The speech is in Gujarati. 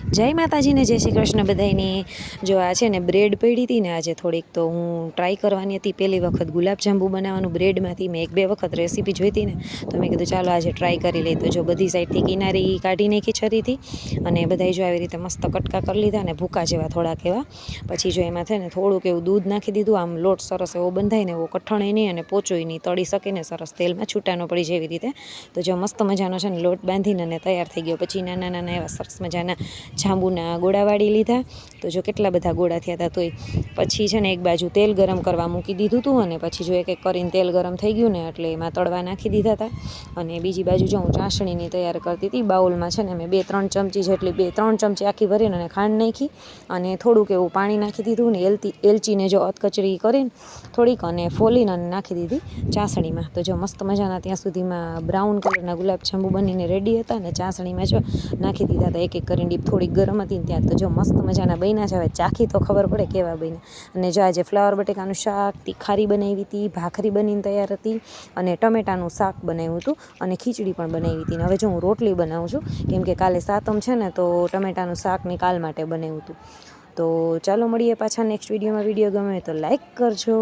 જય માતાજીને જય શ્રી કૃષ્ણ બધાયને। જો આ છે ને બ્રેડ પડી હતી ને આજે થોડીક, તો હું ટ્રાય કરવાની હતી પહેલી વખત ગુલાબજાંબુ બનાવવાનું બ્રેડમાંથી। મેં 1-2 વખત રેસીપી જોઈ હતી ને, તો મેં કીધું ચાલો આજે ટ્રાય કરી લઈ। તો જો બધી સાઈડથી કિનારી કાઢી નાખી છરીથી, અને બધાય જો આવી રીતે મસ્ત કટકા કરી લીધા ને ભૂકા જેવા થોડાક એવા। પછી જો એમાં છે ને થોડુંક એવું દૂધ નાખી દીધું, આમ લોટ સરસ એવો બંધાય ને એવો કઠણાય નહીં અને પોચોય નહીં, તળી શકે ને સરસ તેલમાં છૂટા ન પડી જેવી રીતે। તો જો મસ્ત મજાનો છે ને લોટ બાંધીને અને તૈયાર થઈ ગયો। પછી નાના નાના એવા સરસ મજાના જાંબુના ગોળા વાળી લીધા। તો જો કેટલા બધા ગોળા થયા હતા। તોય પછી છે ને એક બાજુ તેલ ગરમ કરવા મૂકી દીધું હતું, અને પછી જો એક એક કરીને તેલ ગરમ થઈ ગયું ને એટલે એમાં તળવા નાખી દીધા હતા। અને બીજી બાજુ જો હું ચાસણીની તૈયાર કરતી હતી। બાઉલમાં છે ને મેં 2-3 ચમચી જેટલી 2-3 ચમચી આખી ભરીને અને ખાંડ નાખી, અને થોડુંક એવું પાણી નાખી દીધું ને એલચીને જો અધકચરી કરીને થોડીક અને ફોલીને અને નાખી દીધી ચાસણીમાં। તો જો મસ્ત મજાના ત્યાં સુધીમાં બ્રાઉન કલરના ગુલાબજાંબુ બનીને રેડી હતા, અને ચાસણીમાં જો નાખી દીધા હતા એક એક કરીને ડીપ થોડીક ગરમ હતી ને ત્યાં। તો જો મસ્ત મજાના બન્યા છે, હવે ચાખી તો ખબર પડે કેવા બન્યા। અને જો આજે ફ્લાવર બટેકાનું શાક, તીખારી બનાવી હતી, ભાખરી બનીને તૈયાર હતી, અને ટમેટાનું શાક બનાવ્યું હતું, અને ખીચડી પણ બનાવી હતી। હવે જો હું રોટલી બનાવું છું, કેમ કે કાલે સાતમ છે ને, તો ટમેટાનું શાક ને કાલ માટે બનાવ્યું હતું। તો ચાલો મળીએ પાછા નેક્સ્ટ વિડીયોમાં। વિડીયો ગમે તો લાઈક કરજો।